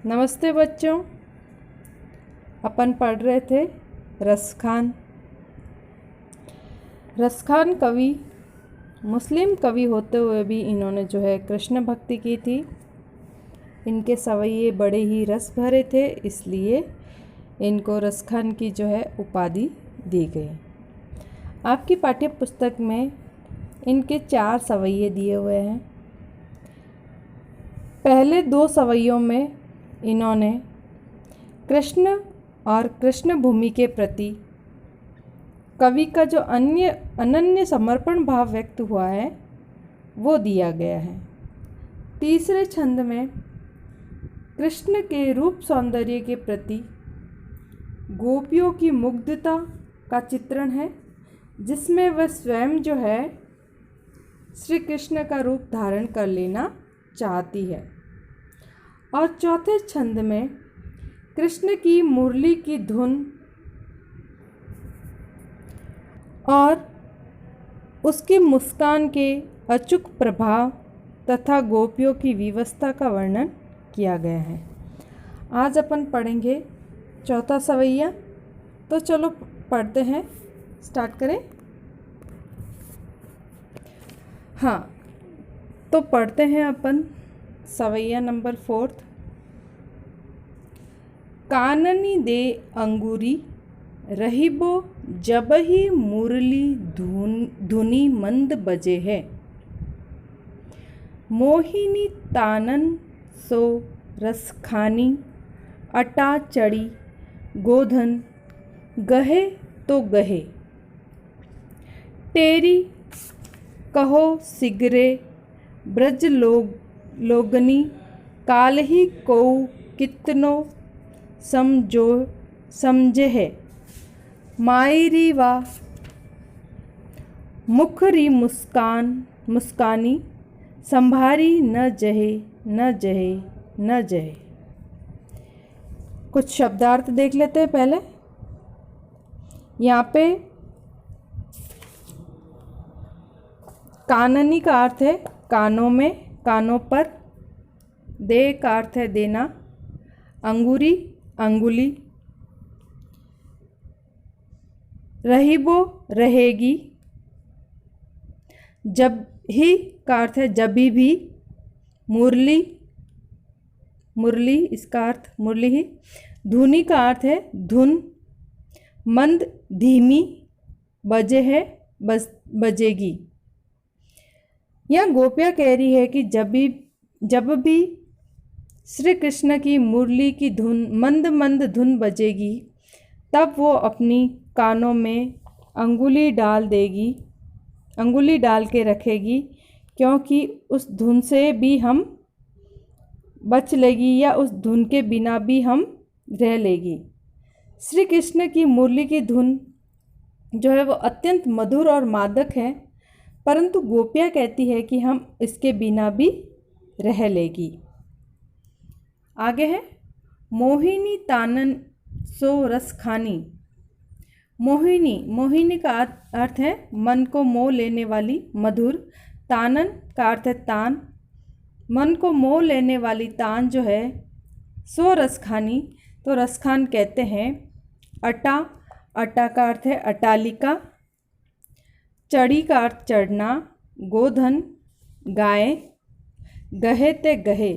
नमस्ते बच्चों। अपन पढ़ रहे थे रसखान। रसखान कवि मुस्लिम कवि होते हुए भी इन्होंने जो है कृष्ण भक्ति की थी। इनके सवैये बड़े ही रस भरे थे, इसलिए इनको रसखान की जो है उपाधि दी गई। आपकी पाठ्य पुस्तक में इनके 4 सवैये दिए हुए हैं। पहले 2 सवैयों में इन्होंने कृष्ण और कृष्ण भूमि के प्रति कवि का जो अनन्य समर्पण भाव व्यक्त हुआ है वो दिया गया है। तीसरे छंद में कृष्ण के रूप सौंदर्य के प्रति गोपियों की मुग्धता का चित्रण है, जिसमें वह स्वयं जो है श्री कृष्ण का रूप धारण कर लेना चाहती है। और चौथे छंद में कृष्ण की मुरली की धुन और उसकी मुस्कान के अचूक प्रभाव तथा गोपियों की विवस्था का वर्णन किया गया है। आज अपन पढ़ेंगे चौथा सवैया। तो चलो पढ़ते हैं, स्टार्ट करें। हाँ, तो पढ़ते हैं अपन सवैया नंबर 4। काननी दे अंगूरी रहिबो जब ही मुरली धुनी मंद बजे है। मोहिनी तानन सो रसखानी अटा चढ़ी गोधन गहे तो गहे। तेरी कहो सिगरे ब्रज लोगनी कालही को कितनो समझे है। मायरी वा मुखरी मुस्कानी संभारी न जहे न जहे न जहे। कुछ शब्दार्थ देख लेते हैं पहले। यहाँ पे काननी का अर्थ है कानों में, कानों पर। दे का अर्थ है देना। अंगूरी अंगुली। रहिबो रहेगी। जब ही का अर्थ है जभी भी। मुरली मुरली, इसका अर्थ मुरली ही। धुनी का अर्थ है धुन। मंद धीमी। बजे है बजेगी। यह गोपियाँ कह रही है कि जब भी श्री कृष्ण की मुरली की धुन मंद मंद धुन बजेगी, तब वो अपनी कानों में अंगुली डाल देगी, अंगुली डाल के रखेगी, क्योंकि उस धुन से भी हम बच लेगी या उस धुन के बिना भी हम रह लेगी। श्री कृष्ण की मुरली की धुन जो है वो अत्यंत मधुर और मादक है, परंतु गोपियाँ कहती है कि हम इसके बिना भी रह लेगी। आगे है मोहिनी तानन सो रसखानी। मोहिनी का अर्थ है मन को मोह लेने वाली, मधुर। तानन का अर्थ है तान। मन को मोह लेने वाली तान जो है सो रसखानी, तो रसखान कहते हैं। अटा का अर्थ है अटालिका। चढ़ी का अर्थ चढ़ना। गोधन गाय। गहे ते गहे।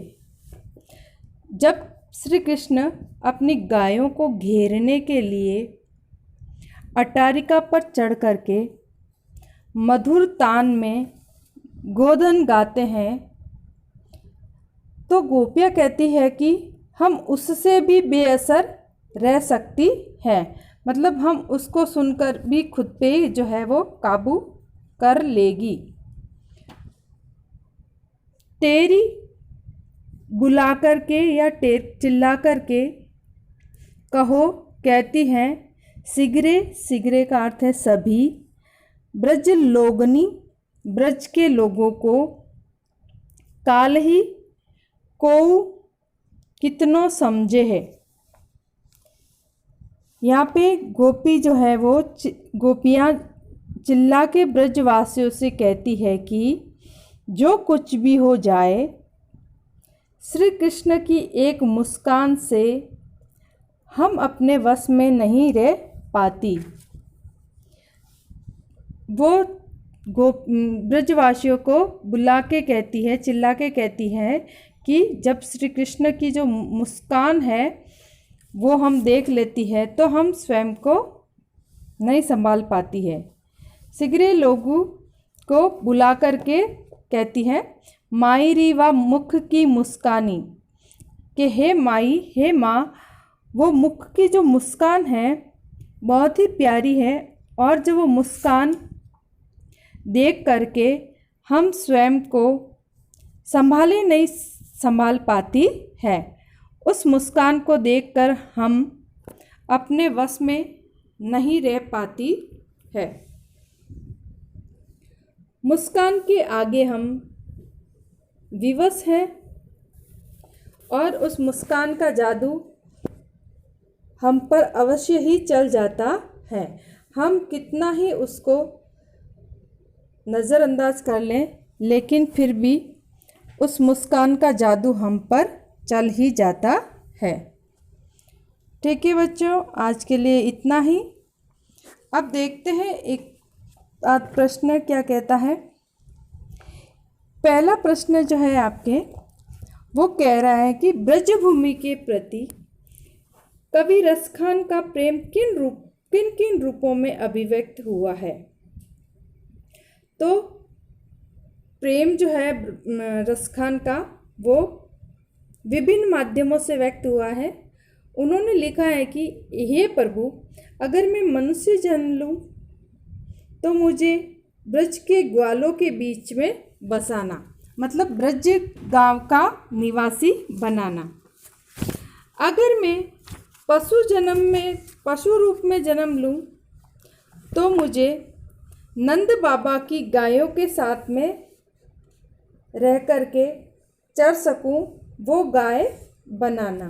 जब श्री कृष्ण अपनी गायों को घेरने के लिए अटारिका पर चढ़ करके मधुर तान में गोधन गाते हैं, तो गोपियाँ कहती है कि हम उससे भी बेअसर रह सकती हैं। मतलब हम उसको सुनकर भी खुद पे जो है वो काबू कर लेगी। तेरी बुला करके या चिल्ला करके कहो कहती हैं। सिगरे का अर्थ है सभी। ब्रज लोगनी, ब्रज के लोगों को। काल ही को कितनो समझे है। यहाँ पे गोपी जो है वो गोपियाँ चिल्ला के ब्रजवासियों से कहती है कि जो कुछ भी हो जाए, श्री कृष्ण की एक मुस्कान से हम अपने वश में नहीं रह पाती। वो ब्रजवासियों को बुला के कहती है, चिल्ला के कहती है कि जब श्री कृष्ण की जो मुस्कान है वो हम देख लेती है तो हम स्वयं को नहीं संभाल पाती है। सिगरे लोगों को बुला कर के कहती है, मायरी व मुख की मुस्कानी, कि हे माई, हे माँ, वो मुख की जो मुस्कान है बहुत ही प्यारी है और जब वो मुस्कान देख करके हम स्वयं को नहीं संभाल पाती है। उस मुस्कान को देखकर हम अपने वश में नहीं रह पाती है। मुस्कान के आगे हम विवश हैं और उस मुस्कान का जादू हम पर अवश्य ही चल जाता है। हम कितना ही उसको नज़रअंदाज कर लें लेकिन फिर भी उस मुस्कान का जादू हम पर चल ही जाता है। ठीक है बच्चों, आज के लिए इतना ही। अब देखते हैं एक प्रश्न क्या कहता है। पहला प्रश्न जो है आपके वो कह रहा है कि ब्रजभूमि के प्रति कवि रसखान का प्रेम किन किन रूपों में अभिव्यक्त हुआ है। तो प्रेम जो है रसखान का वो विभिन्न माध्यमों से व्यक्त हुआ है। उन्होंने लिखा है कि हे प्रभु, अगर मैं मनुष्य जन्म लूँ तो मुझे ब्रज के ग्वालों के बीच में बसाना, मतलब ब्रज गांव का निवासी बनाना। अगर मैं पशु रूप में जन्म लूँ तो मुझे नंद बाबा की गायों के साथ में रह कर के चर सकूं, वो गाय बनाना।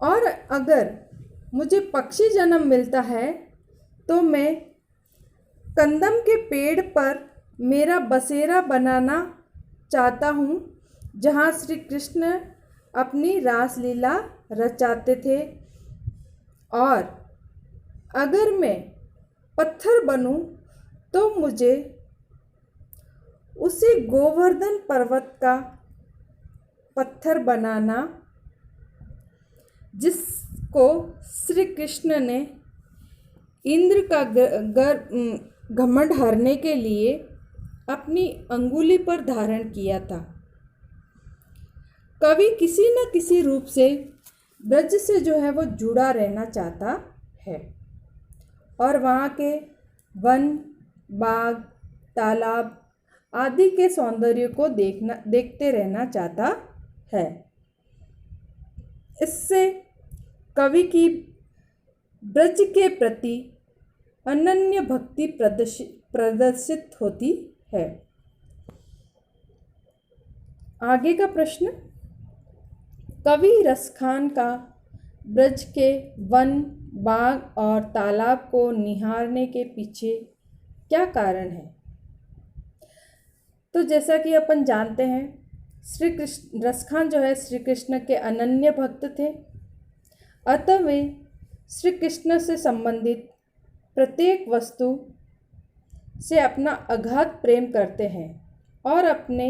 और अगर मुझे पक्षी जन्म मिलता है तो मैं कंदम के पेड़ पर मेरा बसेरा बनाना चाहता हूँ, जहाँ श्री कृष्ण अपनी रासलीला रचाते थे। और अगर मैं पत्थर बनूं तो मुझे उसी गोवर्धन पर्वत का पत्थर बनाना, जिसको श्री कृष्ण ने इंद्र का घमंड हरने के लिए अपनी अंगुली पर धारण किया था। कवि किसी न किसी रूप से ब्रज से जो है वो जुड़ा रहना चाहता है और वहाँ के वन, बाग, तालाब आदि के सौंदर्य को देखते रहना चाहता है। इससे कवि की ब्रज के प्रति अनन्य भक्ति प्रदर्शित होती है। आगे का प्रश्न, कवि रसखान का ब्रज के वन, बाग और तालाब को निहारने के पीछे क्या कारण है। तो जैसा कि अपन जानते हैं, श्री कृष्ण रसखान जो है श्री कृष्ण के अनन्य भक्त थे, अतः वे श्री कृष्ण से संबंधित प्रत्येक वस्तु से अपना अगाध प्रेम करते हैं और अपने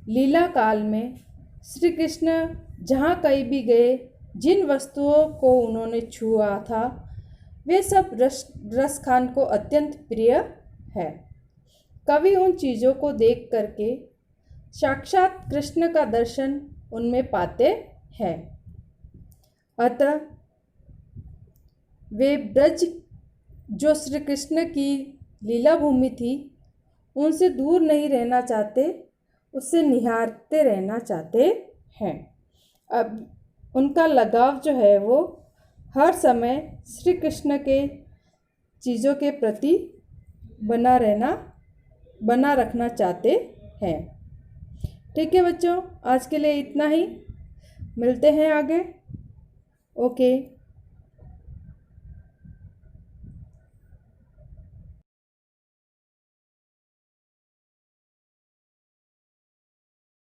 लीला काल में श्री कृष्ण जहाँ कहीं भी गए, जिन वस्तुओं को उन्होंने छुआ था, वे सब रसखान को अत्यंत प्रिय है। कवि उन चीज़ों को देख करके साक्षात कृष्ण का दर्शन उनमें पाते हैं। अतः वे ब्रज जो श्री कृष्ण की लीला भूमि थी, उनसे दूर नहीं रहना चाहते, उससे निहारते रहना चाहते हैं। अब उनका लगाव जो है वो हर समय श्री कृष्ण के चीज़ों के प्रति बना रखना चाहते हैं। ठीक है बच्चों, आज के लिए इतना ही। मिलते हैं आगे। ओके।